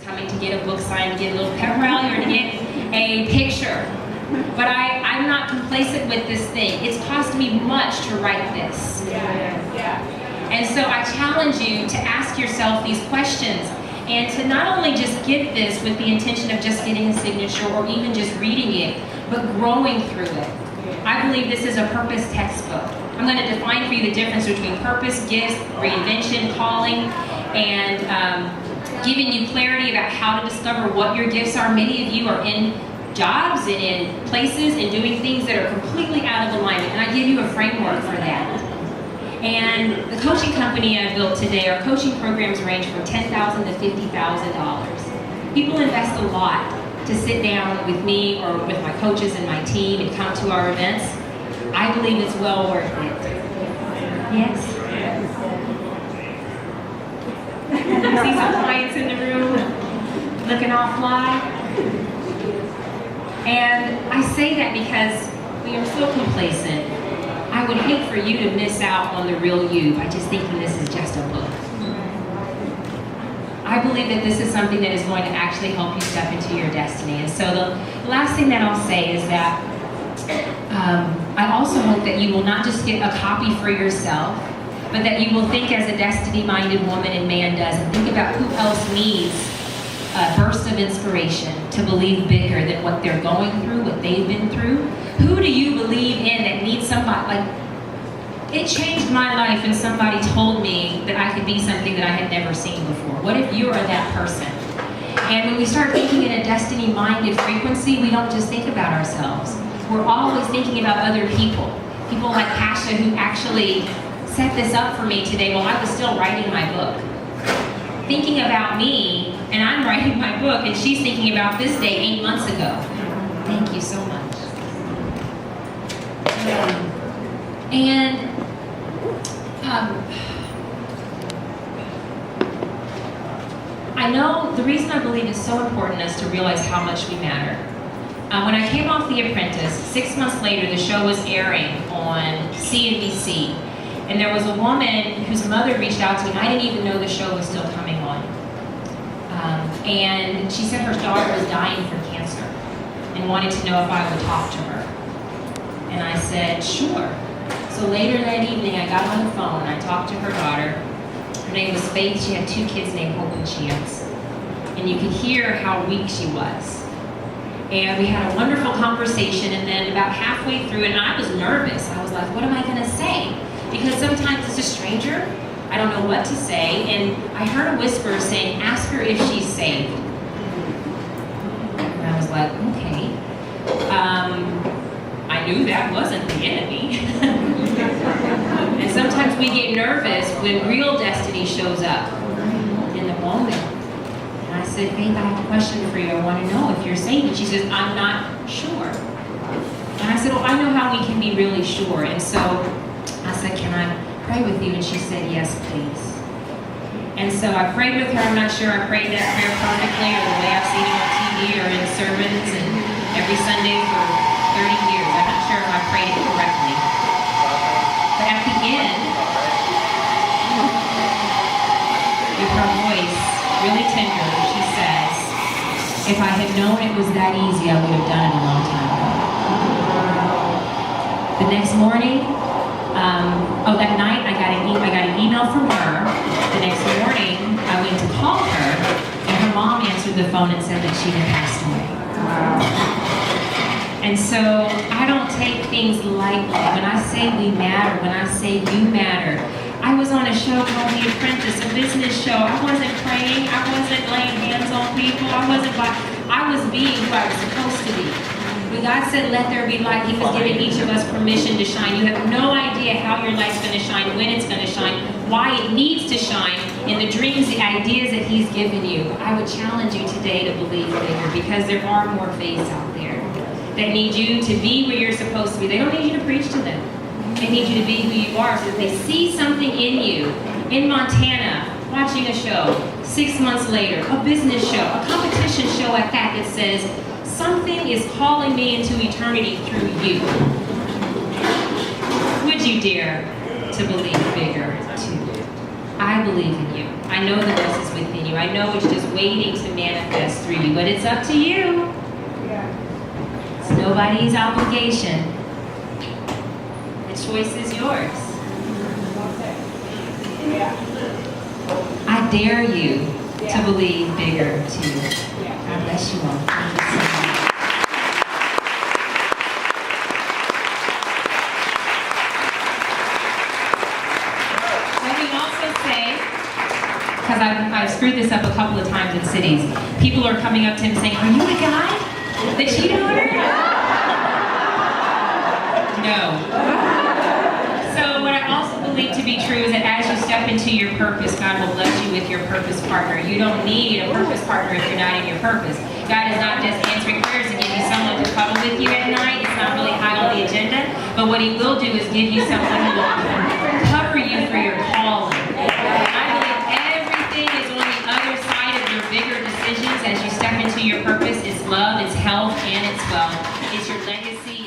coming to get a book signed, to get a little pep rally, or to get a picture. But I'm not complacent with this thing. It's cost me much to write this. And so I challenge you to ask yourself these questions and to not only just get this with the intention of just getting a signature or even just reading it, but growing through it. I believe this is a purpose textbook. I'm going to define for you the difference between purpose, gifts, reinvention, calling, and giving you clarity about how to discover what your gifts are. Many of you are in jobs and in places and doing things that are completely out of alignment, and I give you a framework for that. And the coaching company I built today, our coaching programs range from $10,000 to $50,000. People invest a lot to sit down with me or with my coaches and my team and come to our events. I believe it's well worth it. Yes? See some clients in the room looking all fly. And I say that because we are so complacent. I would hate for you to miss out on the real you by just thinking this is just a book. I believe that this is something that is going to actually help you step into your destiny. And so the last thing that I'll say is that I also hope that you will not just get a copy for yourself, but that you will think as a destiny-minded woman and man does, and think about who else needs a burst of inspiration to believe bigger than what they're going through, what they've been through. Who do you believe in that needs somebody? Like, it changed my life and somebody told me that I could be something that I had never seen before. What if you are that person? And when we start thinking in a destiny-minded frequency, we don't just think about ourselves. We're always thinking about other people. People like Kasha, who actually set this up for me today while I was still writing my book. Thinking about me, and I'm writing my book, and she's thinking about this day 8 months ago. Thank you so much. I know the reason I believe it's so important is to realize how much we matter. When I came off The Apprentice, 6 months later, the show was airing on CNBC. And there was a woman whose mother reached out to me. I didn't even know the show was still coming on. And she said her daughter was dying from cancer and wanted to know if I would talk to her. And I said, sure. So later that evening, I got on the phone and I talked to her daughter. Her name was Faith. She had 2 kids named Hope and Chance. And you could hear how weak she was. And we had a wonderful conversation, and then about halfway through, and I was nervous. I was like, what am I going to say? Because sometimes it's a stranger, I don't know what to say, and I heard a whisper saying, ask her if she's saved. And I was like, okay. I knew that wasn't the enemy. And sometimes we get nervous when real destiny shows up in the moment. And I said, Faith, I have a question for you. I want to know if you're saved. And she says, I'm not sure. And I said, well, I know how we can be really sure. And so I said, can I pray with you? And she said, yes, please. And so I prayed with her. I'm not sure I prayed that prayer perfectly or the way I've seen it on TV or in sermons and every Sunday for 30 years. I'm not sure if I prayed it correctly. But at the end, with her voice really tender, she says, if I had known it was that easy, I would have done it a long time ago. The next morning, that night I got an email from her. The next morning I went to call her, and her mom answered the phone and said that she had passed away. And so I don't take things lightly. When I say we matter, when I say you matter, I was on a show called The Apprentice, a business show. I wasn't praying, I wasn't laying hands on people, I was being who I was supposed to be. When God said, let there be light, He was giving each of us permission to shine. You have no idea how your light's going to shine, when it's going to shine, why it needs to shine, in the dreams, the ideas that He's given you. I would challenge you today to believe bigger, because there are more faiths out there that need you to be where you're supposed to be. They don't need you to preach to them. They need you to be who you are, so that they see something in you. In Montana, watching a show, 6 months later, a business show, a competition show at that says, something is calling me into eternity through you. Would you dare to believe bigger too? I I believe in you. I know the best is within you. I know it's just waiting to manifest through you, but it's up to you. It's nobody's obligation. The choice is yours. I dare you to believe bigger too. God bless you all. Thank you so much. Let me also say, because I've screwed this up a couple of times in cities, people are coming up to him saying, "Are you the guy that cheated on her?" No. So what I also believe to be true is that as you step into your purpose, God will bless you with your purpose partner. You don't need a purpose partner if you're not in your purpose. God is not just answering prayers and giving you someone to cuddle with you at night. It's not really high on the agenda. But what He will do is give you someone who will cover you for your calling. And I believe everything is on the other side of your bigger decisions as you step into your purpose. It's love, it's health, and it's wealth. It's your legacy.